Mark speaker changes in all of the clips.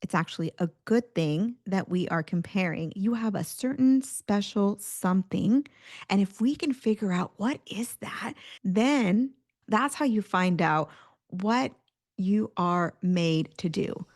Speaker 1: It's actually a good thing that we are comparing. You have a certain special something. And if we can figure out what is that, then that's how you find out what you are made to do.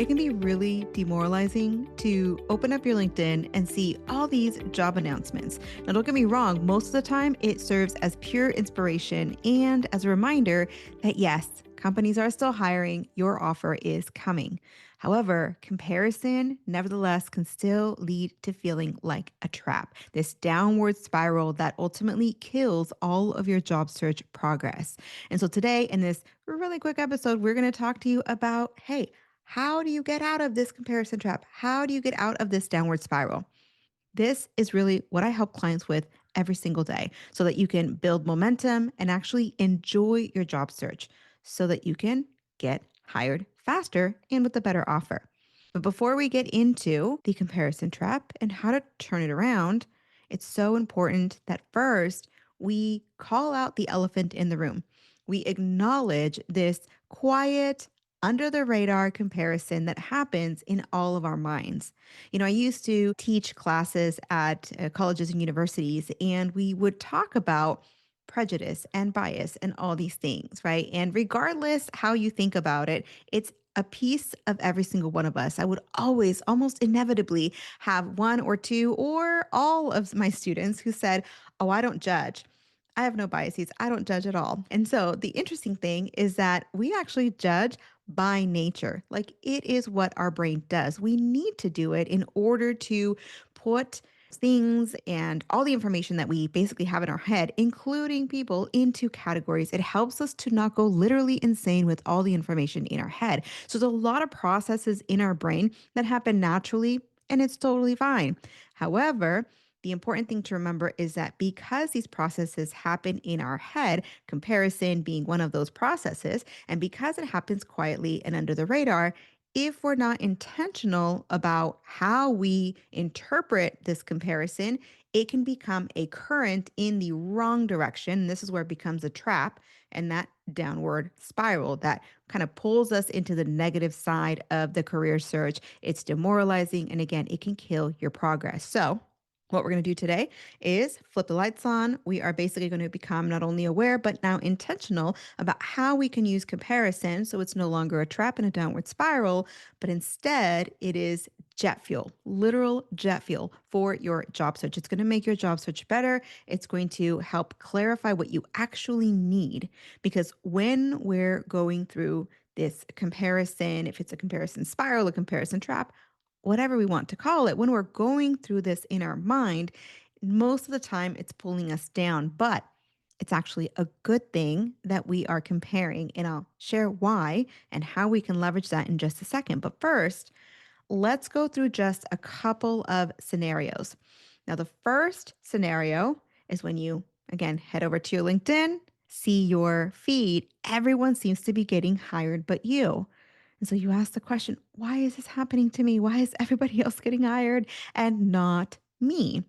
Speaker 1: It can be really demoralizing to open up your LinkedIn and see all these job announcements. Now, don't get me wrong, most of the time it serves as pure inspiration and as a reminder that yes, companies are still hiring, your offer is coming. However, comparison, nevertheless, can still lead to feeling like a trap, this downward spiral that ultimately kills all of your job search progress. And so today, in this really quick episode, we're going to talk to you about hey, how do you get out of this comparison trap? How do you get out of this downward spiral? This is really what I help clients with every single day so that you can build momentum and actually enjoy your job search so that you can get hired faster and with a better offer. But before we get into the comparison trap and how to turn it around, it's so important that first we call out the elephant in the room. We acknowledge this quiet, under the radar comparison that happens in all of our minds. I used to teach classes at colleges and universities, and we would talk about prejudice and bias and all these things, right? And regardless how you think about it, it's a piece of every single one of us. I would always, almost inevitably, have one or two or all of my students who said, "Oh, I don't judge. I have no biases. I don't judge at all." And so the interesting thing is that we actually judge by nature. Like it is what our brain does. We need to do it in order to put things and all the information that we basically have in our head, including people, into categories. It helps us to not go literally insane with all the information in our head. So there's a lot of processes in our brain that happen naturally, and it's totally fine. However, the important thing to remember is that because these processes happen in our head, comparison being one of those processes, and because it happens quietly and under the radar, if we're not intentional about how we interpret this comparison, it can become a current in the wrong direction. This is where it becomes a trap and that downward spiral that kind of pulls us into the negative side of the career search. It's demoralizing. And again, it can kill your progress. So, what we're going to do today is flip the lights on. We are basically going to become not only aware, but now intentional about how we can use comparison so it's no longer a trap and a downward spiral, but instead it is jet fuel, literal jet fuel for your job search. It's going to make your job search better. It's going to help clarify what you actually need. Because when we're going through this comparison, if it's a comparison spiral, a comparison trap, whatever we want to call it, when we're going through this in our mind, most of the time it's pulling us down, but it's actually a good thing that we are comparing. And I'll share why and how we can leverage that in just a second. But first, let's go through just a couple of scenarios. Now, the first scenario is when you, again, head over to your LinkedIn, see your feed. Everyone seems to be getting hired but you. And so you ask the question, why is this happening to me? Why is everybody else getting hired and not me?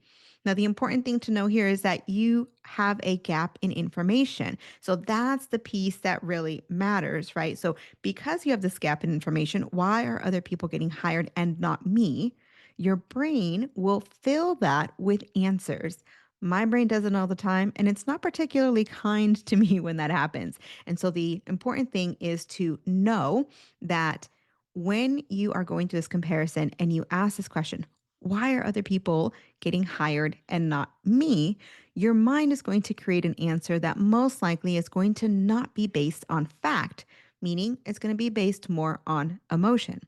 Speaker 1: Now, the important thing to know here is that you have a gap in information. So that's the piece that really matters, right? So, because you have this gap in information, why are other people getting hired and not me? Your brain will fill that with answers. My brain does it all the time, and it's not particularly kind to me when that happens. And so, the important thing is to know that when you are going through this comparison and you ask this question, why are other people getting hired and not me? Your mind is going to create an answer that most likely is going to not be based on fact, meaning it's going to be based more on emotion.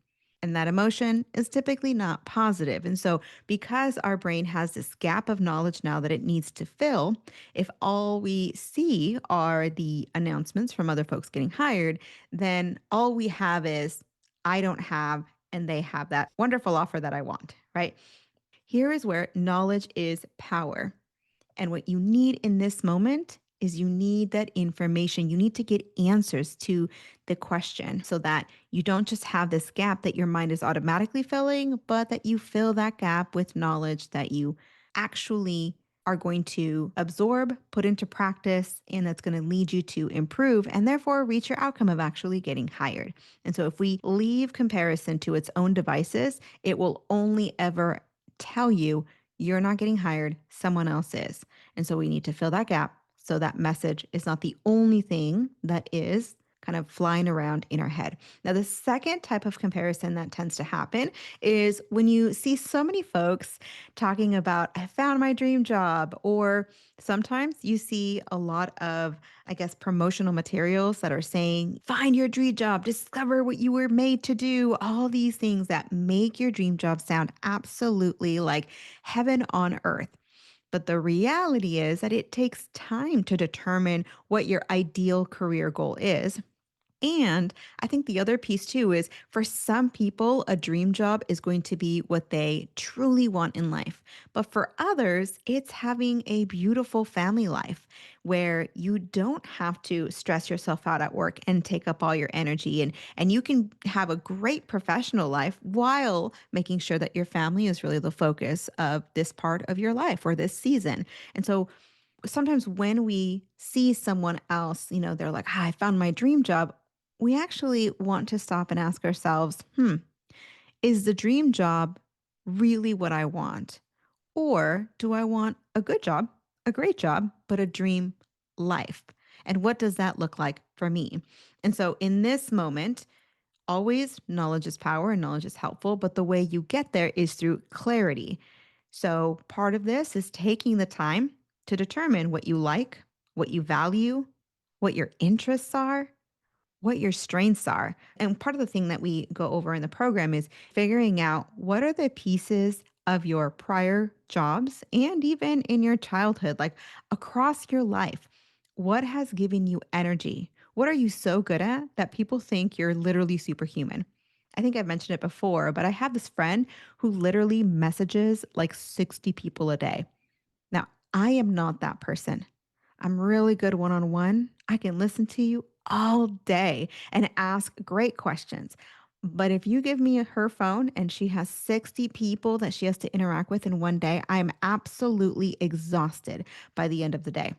Speaker 1: And that emotion is typically not positive. And so, because our brain has this gap of knowledge now that it needs to fill, if all we see are the announcements from other folks getting hired, then all we have is, I don't have, and they have that wonderful offer that I want, right? Here is where knowledge is power. And what you need in this moment is you need that information. You need to get answers to the question so that you don't just have this gap that your mind is automatically filling, but that you fill that gap with knowledge that you actually are going to absorb, put into practice, and that's going to lead you to improve and therefore reach your outcome of actually getting hired. And so if we leave comparison to its own devices, it will only ever tell you you're not getting hired, someone else is. And so we need to fill that gap so that message is not the only thing that is kind of flying around in our head. Now, the second type of comparison that tends to happen is when you see so many folks talking about, I found my dream job, or sometimes you see a lot of, I guess, promotional materials that are saying, find your dream job, discover what you were made to do, all these things that make your dream job sound absolutely like heaven on earth. But the reality is that it takes time to determine what your ideal career goal is. And I think the other piece too is for some people, a dream job is going to be what they truly want in life. But for others, it's having a beautiful family life where you don't have to stress yourself out at work and take up all your energy. And you can have a great professional life while making sure that your family is really the focus of this part of your life or this season. And so sometimes when we see someone else, they're like, I found my dream job. We actually want to stop and ask ourselves, is the dream job really what I want? Or do I want a good job, a great job, but a dream life? And what does that look like for me? And so in this moment, always knowledge is power and knowledge is helpful, but the way you get there is through clarity. So part of this is taking the time to determine what you like, what you value, what your interests are, what your strengths are. And part of the thing that we go over in the program is figuring out what are the pieces of your prior jobs and even in your childhood, like across your life. What has given you energy? What are you so good at that people think you're literally superhuman? I think I've mentioned it before, but I have this friend who literally messages like 60 people a day. Now, I am not that person. I'm really good one on one. I can listen to you all day and ask great questions. But if you give me her phone and she has 60 people that she has to interact with in one day, I am absolutely exhausted by the end of the day.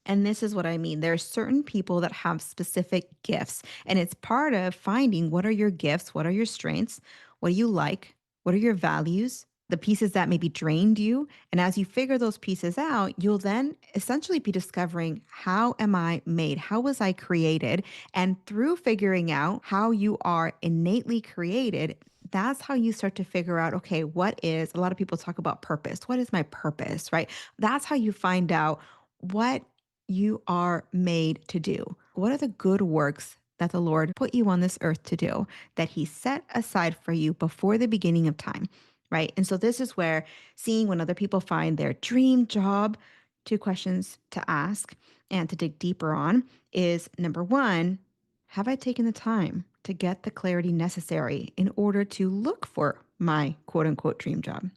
Speaker 1: And this is what I mean. There are certain people that have specific gifts, and it's part of finding what are your gifts, what are your strengths, what do you like, what are your values, the pieces that maybe drained you. And as you figure those pieces out, you'll then essentially be discovering how am I made? How was I created? And through figuring out how you are innately created, that's how you start to figure out, okay, what is, a lot of people talk about purpose. What is my purpose, right? That's how you find out what you are made to do. What are the good works that the Lord put you on this earth to do that He set aside for you before the beginning of time? Right. And so this is where seeing when other people find their dream job, two questions to ask and to dig deeper on is number one, have I taken the time to get the clarity necessary in order to look for my quote unquote dream job?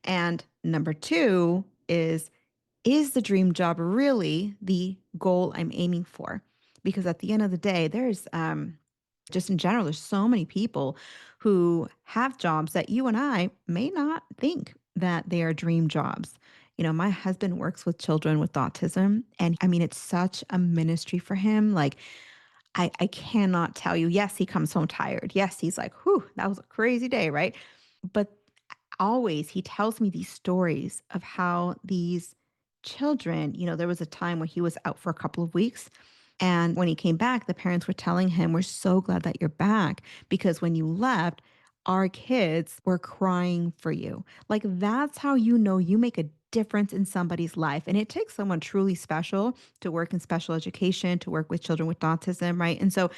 Speaker 1: And number two is the dream job really the goal I'm aiming for? Because at the end of the day, there's just in general, there's so many people who have jobs that you and I may not think that they are dream jobs. My husband works with children with autism, and I mean, it's such a ministry for him. Like, I cannot tell you. Yes, he comes home tired. Yes, he's like, whew, that was a crazy day, right? But always he tells me these stories of how these children, there was a time when he was out for a couple of weeks. And when he came back, the parents were telling him, we're so glad that you're back because when you left, our kids were crying for you. Like that's how you know you make a difference in somebody's life. And it takes someone truly special to work in special education, to work with children with autism, right? And so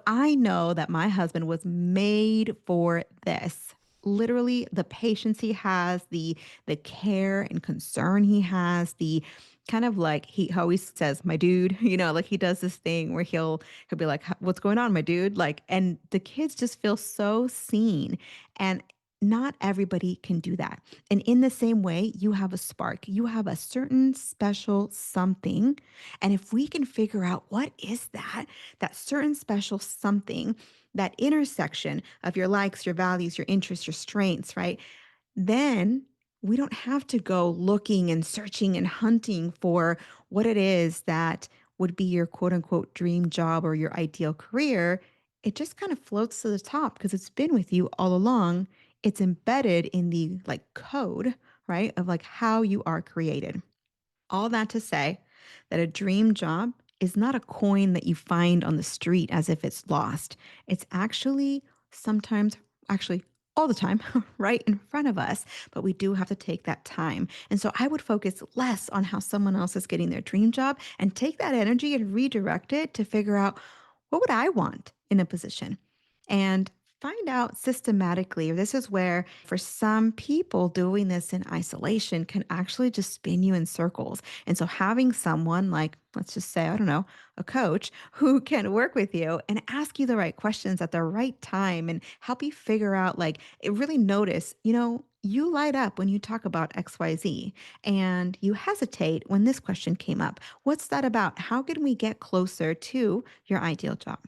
Speaker 1: I know that my husband was made for this. Literally the patience he has, the care and concern he has, the kind of like he always says, my dude, like he does this thing where he'll be like, what's going on, my dude? Like, and the kids just feel so seen. And not everybody can do that. And in the same way, you have a spark, you have a certain special something. And if we can figure out what is that certain special something, that intersection of your likes, your values, your interests, your strengths, right? Then we don't have to go looking and searching and hunting for what it is that would be your quote unquote dream job or your ideal career. It just kind of floats to the top because it's been with you all along. It's embedded in the like code, right? Of like how you are created. All that to say that a dream job is not a coin that you find on the street as if it's lost. It's actually sometimes, actually, all the time, right in front of us, but we do have to take that time. And so I would focus less on how someone else is getting their dream job and take that energy and redirect it to figure out what would I want in a position and find out systematically. This is where, for some people, doing this in isolation can actually just spin you in circles. And so, having someone like, let's just say, I don't know, a coach who can work with you and ask you the right questions at the right time and help you figure out, like, it really notice, you light up when you talk about XYZ and you hesitate when this question came up. What's that about? How can we get closer to your ideal job?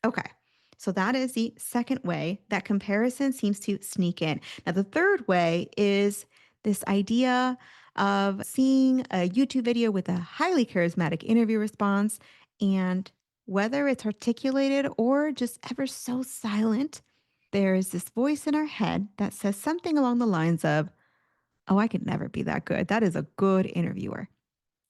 Speaker 1: Okay. So that is the second way that comparison seems to sneak in. Now, the third way is this idea of seeing a YouTube video with a highly charismatic interview response, and whether it's articulated or just ever so silent, there is this voice in our head that says something along the lines of, "Oh, I could never be that good. That is a good interviewer.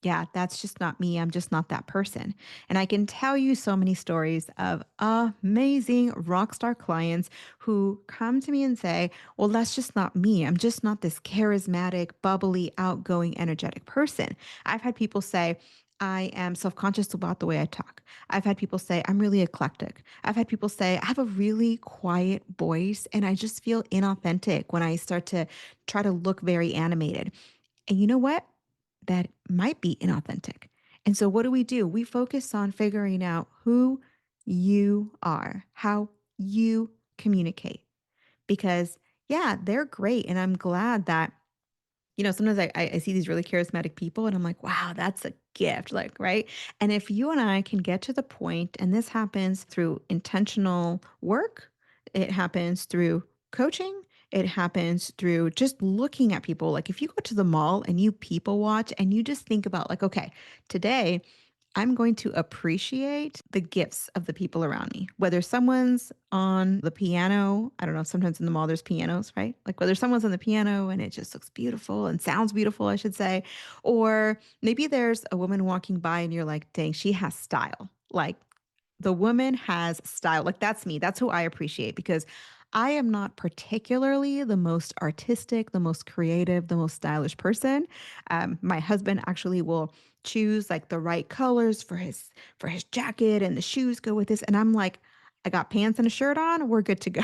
Speaker 1: Yeah, that's just not me. I'm just not that person." And I can tell you so many stories of amazing rock star clients who come to me and say, "Well, that's just not me. I'm just not this charismatic, bubbly, outgoing, energetic person." I've had people say, "I am self conscious about the way I talk." I've had people say, "I'm really eclectic." I've had people say, "I have a really quiet voice and I just feel inauthentic when I start to try to look very animated." And you know what? That might be inauthentic. And so, what do? We focus on figuring out who you are, how you communicate. Because, yeah, they're great. And I'm glad that sometimes I see these really charismatic people and I'm like, wow, that's a gift. Like, right. And if you and I can get to the point, and this happens through intentional work, it happens through coaching, it happens through just looking at people. Like, if you go to the mall and you people watch and you just think about, like, okay, today I'm going to appreciate the gifts of the people around me. Whether someone's on the piano, I don't know, sometimes in the mall there's pianos, right? Like whether someone's on the piano and it just looks beautiful and sounds beautiful, I should say. Or maybe there's a woman walking by and you're like, dang, she has style. Like the woman has style. Like that's me. That's who I appreciate because I am not particularly the most artistic, the most creative, the most stylish person. My husband actually will choose like the right colors for his jacket and the shoes go with this, and I'm like, I got pants and a shirt on, we're good to go.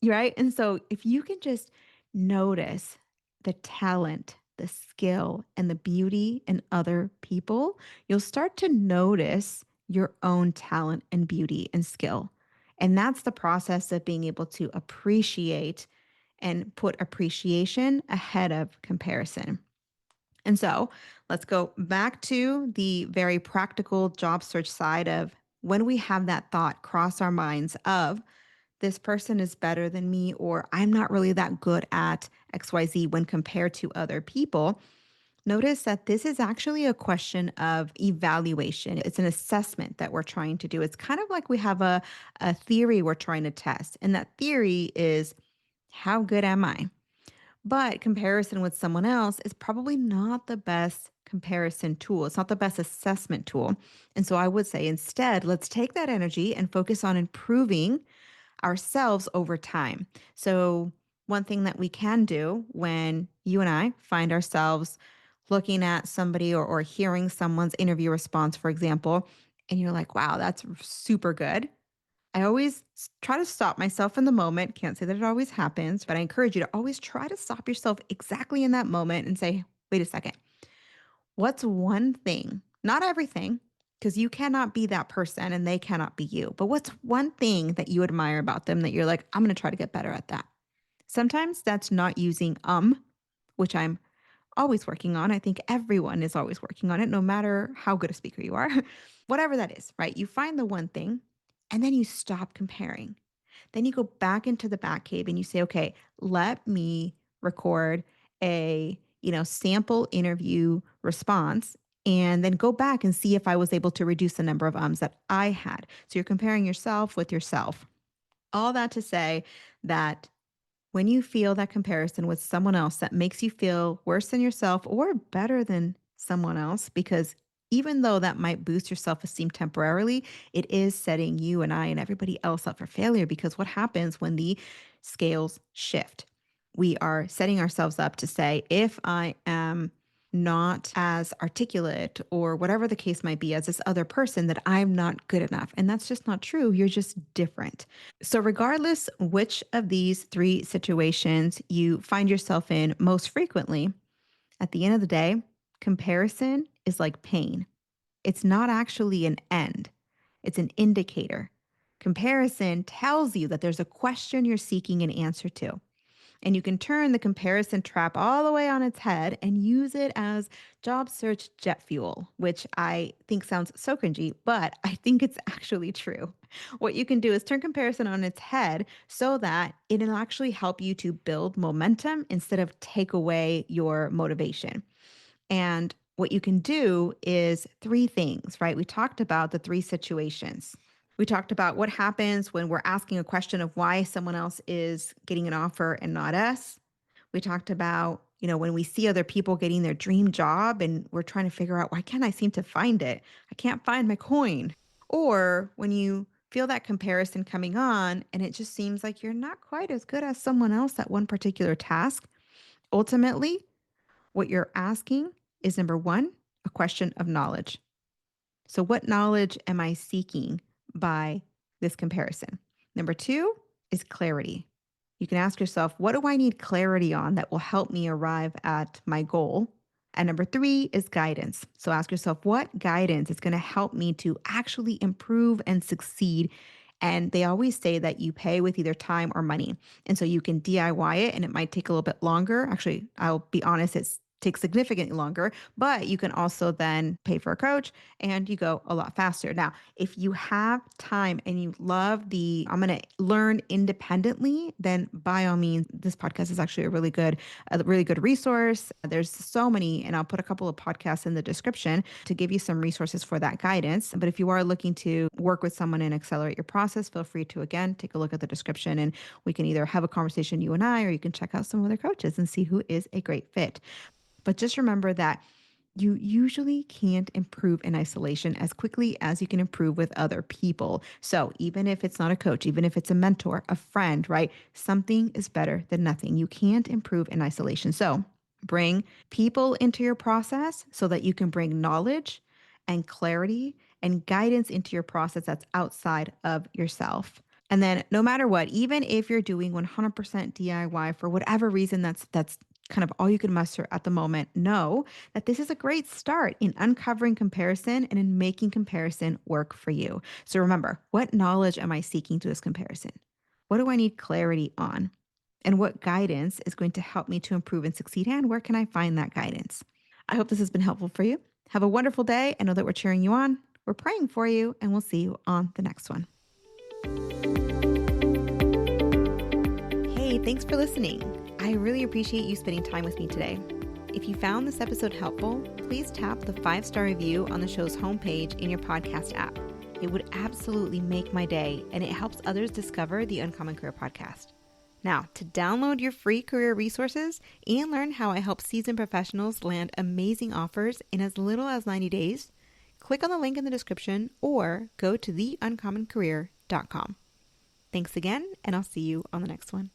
Speaker 1: Right? And so if you can just notice the talent, the skill and the beauty in other people, you'll start to notice your own talent and beauty and skill. And that's the process of being able to appreciate and put appreciation ahead of comparison. And so let's go back to the very practical job search side of when we have that thought cross our minds of this person is better than me, or I'm not really that good at XYZ when compared to other people. Notice that this is actually a question of evaluation. It's an assessment that we're trying to do. It's kind of like we have a theory we're trying to test. And that theory is, how good am I? But comparison with someone else is probably not the best comparison tool. It's not the best assessment tool. And so I would say instead, let's take that energy and focus on improving ourselves over time. So, one thing that we can do when you and I find ourselves looking at somebody or hearing someone's interview response, for example, and you're like, wow, that's super good. I always try to stop myself in the moment. Can't say that it always happens, but I encourage you to always try to stop yourself exactly in that moment and say, wait a second, what's one thing, not everything, because you cannot be that person and they cannot be you, but what's one thing that you admire about them that you're like, I'm going to try to get better at that? Sometimes that's not using which I'm always working on. I think everyone is always working on it, no matter how good a speaker you are. Whatever that is, right? You find the one thing and then you stop comparing. Then you go back into the back cave and you say, okay, let me record a, sample interview response and then go back and see if I was able to reduce the number of ums that I had. So you're comparing yourself with yourself. All that to say that when you feel that comparison with someone else that makes you feel worse than yourself or better than someone else, because even though that might boost your self esteem temporarily, it is setting you and I and everybody else up for failure. Because what happens when the scales shift? We are setting ourselves up to say, if I am not as articulate or whatever the case might be as this other person, that I'm not good enough. And that's just not true. You're just different. So, regardless which of these three situations you find yourself in most frequently, at the end of the day, comparison is like pain. It's not actually an end, it's an indicator. Comparison tells you that there's a question you're seeking an answer to. And you can turn the comparison trap all the way on its head and use it as job search jet fuel, which I think sounds so cringy, but I think it's actually true. What you can do is turn comparison on its head so that it'll actually help you to build momentum instead of take away your motivation. And what you can do is three things, right? We talked about the three situations. We talked about what happens when we're asking a question of why someone else is getting an offer and not us. We talked about, when we see other people getting their dream job and we're trying to figure out, why can't I seem to find it? I can't find my coin. Or when you feel that comparison coming on and it just seems like you're not quite as good as someone else at one particular task. Ultimately, what you're asking is number one, a question of knowledge. So, what knowledge am I seeking by this comparison? Number two is clarity. You can ask yourself, what do I need clarity on that will help me arrive at my goal? And number three is guidance. So ask yourself, what guidance is going to help me to actually improve and succeed? And they always say that you pay with either time or money. And so you can DIY it and it might take a little bit longer. Actually, I'll be honest, it takes significantly longer, but you can also then pay for a coach and you go a lot faster. Now, if you have time and you love I'm going to learn independently, then by all means, this podcast is actually a really good resource. There's so many, and I'll put a couple of podcasts in the description to give you some resources for that guidance. But if you are looking to work with someone and accelerate your process, feel free to, again, take a look at the description and we can either have a conversation, you and I, or you can check out some other coaches and see who is a great fit. But just remember that you usually can't improve in isolation as quickly as you can improve with other people. So even if it's not a coach, even if it's a mentor, a friend, right? Something is better than nothing. You can't improve in isolation. So bring people into your process so that you can bring knowledge and clarity and guidance into your process that's outside of yourself. And then no matter what, even if you're doing 100% DIY for whatever reason that's kind of all you can muster at the moment, know that this is a great start in uncovering comparison and in making comparison work for you. So remember, what knowledge am I seeking to this comparison? What do I need clarity on? And what guidance is going to help me to improve and succeed? And where can I find that guidance? I hope this has been helpful for you. Have a wonderful day and know that we're cheering you on. We're praying for you, and we'll see you on the next one. Hey, thanks for listening. I really appreciate you spending time with me today. If you found this episode helpful, please tap the 5-star review on the show's homepage in your podcast app. It would absolutely make my day, and it helps others discover the Uncommon Career Podcast. Now, to download your free career resources and learn how I help seasoned professionals land amazing offers in as little as 90 days, click on the link in the description or go to theuncommoncareer.com. Thanks again, and I'll see you on the next one.